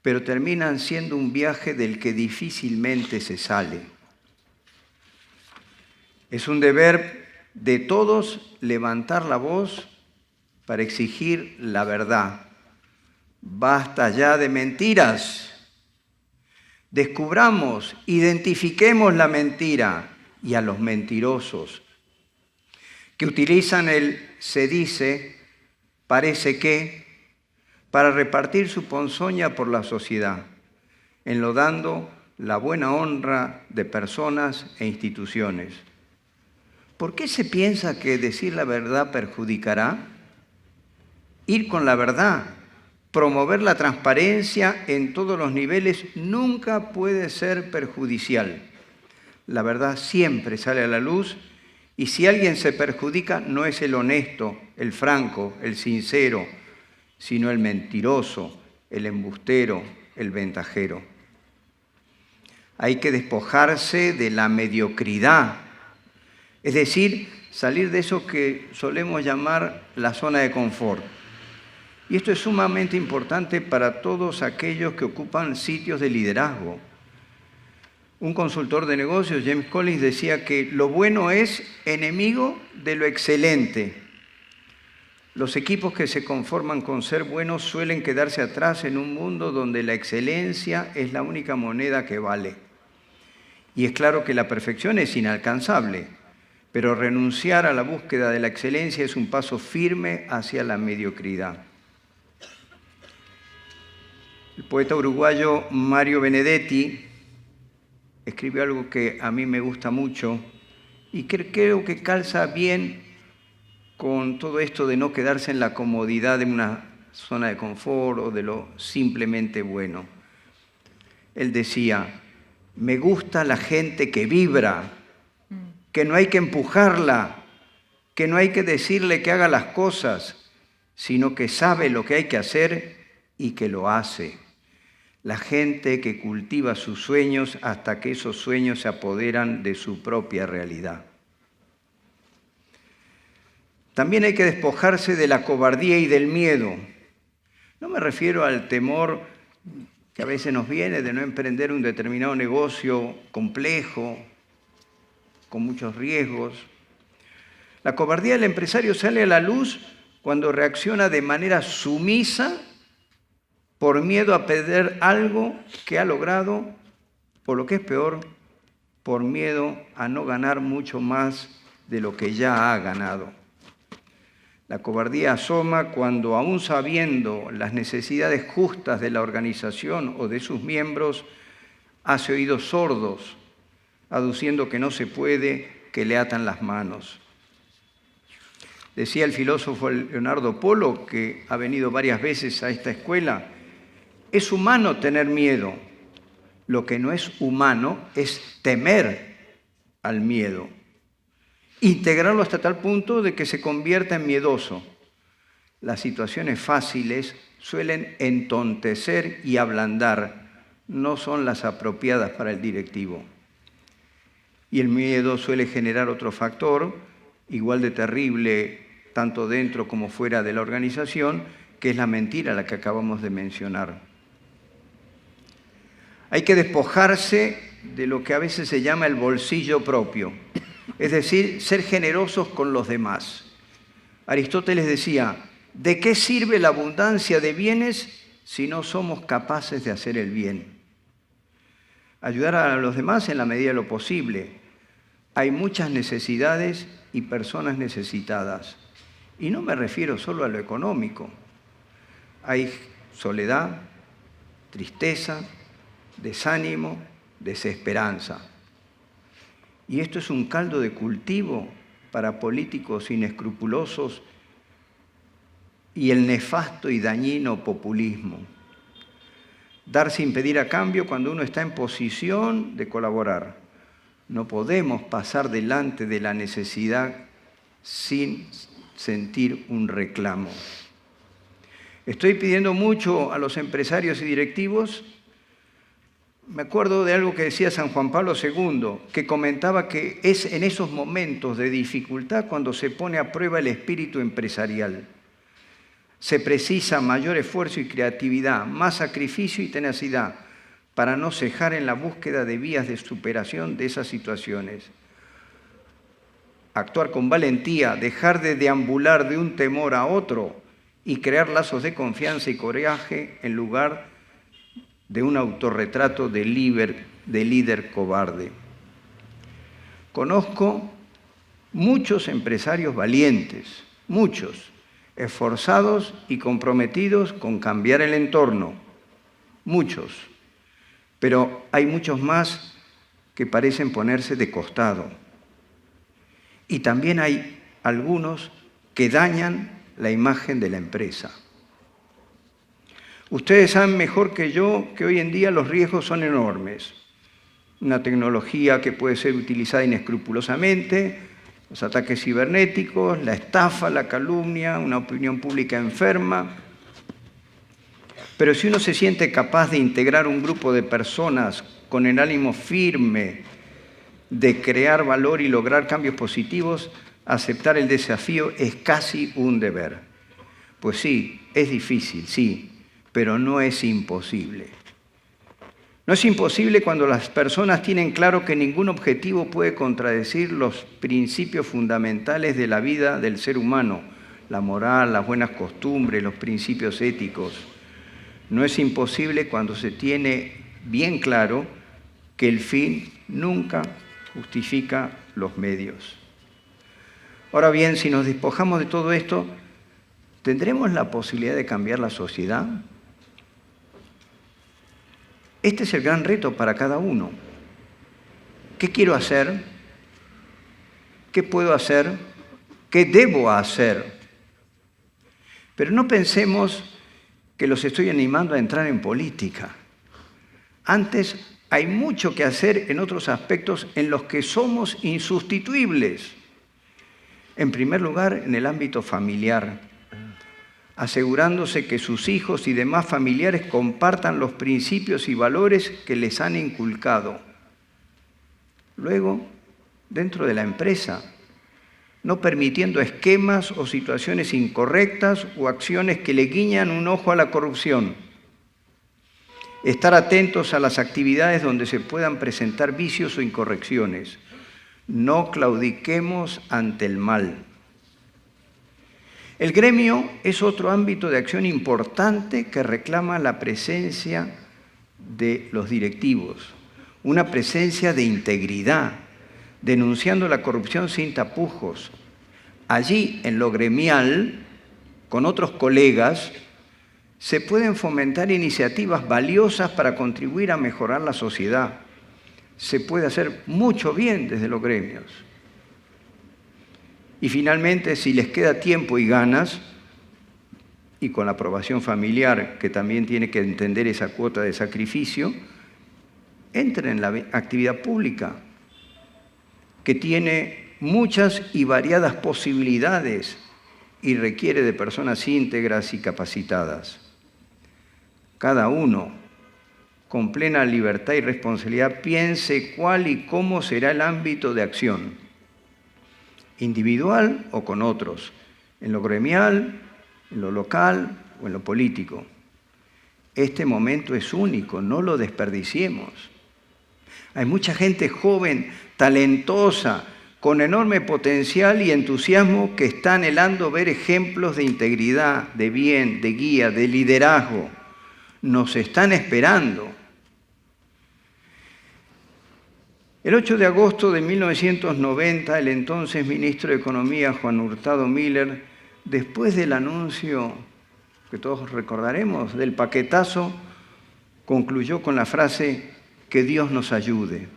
pero terminan siendo un viaje del que difícilmente se sale. Es un deber de todos levantar la voz para exigir la verdad. Basta ya de mentiras. Descubramos, identifiquemos la mentira y a los mentirosos que utilizan el se dice parece que, para repartir su ponzoña por la sociedad, enlodando la buena honra de personas e instituciones. ¿Por qué se piensa que decir la verdad perjudicará? Ir con la verdad, promover la transparencia en todos los niveles nunca puede ser perjudicial. La verdad siempre sale a la luz y si alguien se perjudica no es el honesto, el franco, el sincero, sino el mentiroso, el embustero, el ventajero. Hay que despojarse de la mediocridad, es decir, salir de eso que solemos llamar la zona de confort. Y esto es sumamente importante para todos aquellos que ocupan sitios de liderazgo. Un consultor de negocios, James Collins, decía que lo bueno es enemigo de lo excelente. Los equipos que se conforman con ser buenos suelen quedarse atrás en un mundo donde la excelencia es la única moneda que vale. Y es claro que la perfección es inalcanzable, pero renunciar a la búsqueda de la excelencia es un paso firme hacia la mediocridad. El poeta uruguayo Mario Benedetti escribió algo que a mí me gusta mucho y creo que calza bien con todo esto de no quedarse en la comodidad de una zona de confort o de lo simplemente bueno. Él decía, me gusta la gente que vibra, que no hay que empujarla, que no hay que decirle que haga las cosas, sino que sabe lo que hay que hacer y que lo hace. La gente que cultiva sus sueños hasta que esos sueños se apoderan de su propia realidad. También hay que despojarse de la cobardía y del miedo. No me refiero al temor que a veces nos viene de no emprender un determinado negocio complejo, con muchos riesgos. La cobardía del empresario sale a la luz cuando reacciona de manera sumisa por miedo a perder algo que ha logrado, o lo que es peor, por miedo a no ganar mucho más de lo que ya ha ganado. La cobardía asoma cuando, aún sabiendo las necesidades justas de la organización o de sus miembros, hace oídos sordos, aduciendo que no se puede, que le atan las manos. Decía el filósofo Leonardo Polo, que ha venido varias veces a esta escuela, es humano tener miedo. Lo que no es humano es temer al miedo. Integrarlo hasta tal punto de que se convierta en miedoso. Las situaciones fáciles suelen entontecer y ablandar, no son las apropiadas para el directivo. Y el miedo suele generar otro factor, igual de terrible, tanto dentro como fuera de la organización, que es la mentira, la que acabamos de mencionar. Hay que despojarse de lo que a veces se llama el bolsillo propio, es decir, ser generosos con los demás. Aristóteles decía, ¿de qué sirve la abundancia de bienes si no somos capaces de hacer el bien? Ayudar a los demás en la medida de lo posible. Hay muchas necesidades y personas necesitadas. Y no me refiero solo a lo económico. Hay soledad, tristeza, desánimo, desesperanza. Y esto es un caldo de cultivo para políticos inescrupulosos y el nefasto y dañino populismo. Dar sin pedir a cambio cuando uno está en posición de colaborar. No podemos pasar delante de la necesidad sin sentir un reclamo. Estoy pidiendo mucho a los empresarios y directivos. Me acuerdo de algo que decía San Juan Pablo II, que comentaba que es en esos momentos de dificultad cuando se pone a prueba el espíritu empresarial. Se precisa mayor esfuerzo y creatividad, más sacrificio y tenacidad para no cejar en la búsqueda de vías de superación de esas situaciones. Actuar con valentía, dejar de deambular de un temor a otro y crear lazos de confianza y coraje en lugar de un autorretrato de líder cobarde. Conozco muchos empresarios valientes, muchos, esforzados y comprometidos con cambiar el entorno. Muchos. Pero hay muchos más que parecen ponerse de costado. Y también hay algunos que dañan la imagen de la empresa. Ustedes saben mejor que yo que hoy en día los riesgos son enormes. Una tecnología que puede ser utilizada inescrupulosamente, los ataques cibernéticos, la estafa, la calumnia, una opinión pública enferma. Pero si uno se siente capaz de integrar un grupo de personas con el ánimo firme de crear valor y lograr cambios positivos, aceptar el desafío es casi un deber. Pues sí, es difícil, sí, pero no es imposible. No es imposible cuando las personas tienen claro que ningún objetivo puede contradecir los principios fundamentales de la vida del ser humano, la moral, las buenas costumbres, los principios éticos. No es imposible cuando se tiene bien claro que el fin nunca justifica los medios. Ahora bien, si nos despojamos de todo esto, ¿tendremos la posibilidad de cambiar la sociedad? Este es el gran reto para cada uno. ¿Qué quiero hacer? ¿Qué puedo hacer? ¿Qué debo hacer? Pero no pensemos que los estoy animando a entrar en política. Antes, hay mucho que hacer en otros aspectos en los que somos insustituibles. En primer lugar, en el ámbito familiar, asegurándose que sus hijos y demás familiares compartan los principios y valores que les han inculcado. Luego, dentro de la empresa, no permitiendo esquemas o situaciones incorrectas o acciones que le guiñan un ojo a la corrupción. Estar atentos a las actividades donde se puedan presentar vicios o incorrecciones. No claudiquemos ante el mal. El gremio es otro ámbito de acción importante que reclama la presencia de los directivos, una presencia de integridad, denunciando la corrupción sin tapujos. Allí, en lo gremial, con otros colegas, se pueden fomentar iniciativas valiosas para contribuir a mejorar la sociedad. Se puede hacer mucho bien desde los gremios. Y finalmente, si les queda tiempo y ganas, y con la aprobación familiar, que también tiene que entender esa cuota de sacrificio, entren en la actividad pública, que tiene muchas y variadas posibilidades y requiere de personas íntegras y capacitadas. Cada uno, con plena libertad y responsabilidad, piense cuál y cómo será el ámbito de acción, individual o con otros, en lo gremial, en lo local o en lo político. Este momento es único, no lo desperdiciemos. Hay mucha gente joven, talentosa, con enorme potencial y entusiasmo que está anhelando ver ejemplos de integridad, de bien, de guía, de liderazgo. Nos están esperando. El 8 de agosto de 1990, el entonces ministro de Economía, Juan Hurtado Miller, después del anuncio que todos recordaremos, del paquetazo, concluyó con la frase: que Dios nos ayude.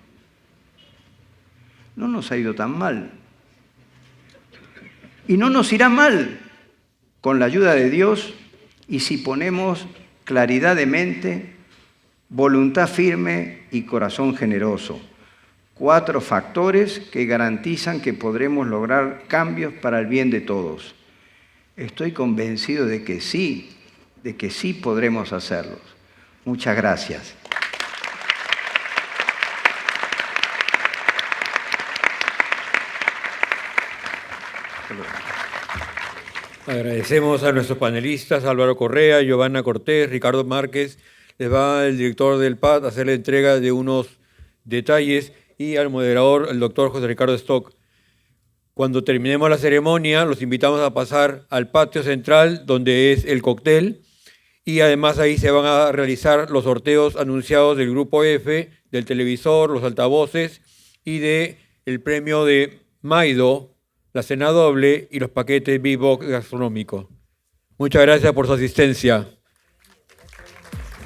No nos ha ido tan mal. Y no nos irá mal con la ayuda de Dios y si ponemos claridad de mente, voluntad firme y corazón generoso. 4 factores que garantizan que podremos lograr cambios para el bien de todos. Estoy convencido de que sí podremos hacerlos. Muchas gracias. Agradecemos a nuestros panelistas, Álvaro Correa, Giovanna Cortés, Ricardo Márquez. Les va el director del PAD a hacer la entrega de unos detalles y al moderador, el doctor José Ricardo Stock. Cuando terminemos la ceremonia, los invitamos a pasar al patio central, donde es el cóctel, y además ahí se van a realizar los sorteos anunciados del Grupo F, del televisor, los altavoces y del premio de Maido, la cena doble y los paquetes Big Box gastronómicos. Muchas gracias por su asistencia.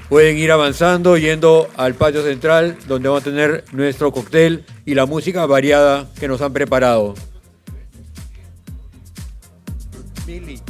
Pueden ir avanzando, yendo al patio central, donde vamos a tener nuestro cóctel y la música variada que nos han preparado. Billy.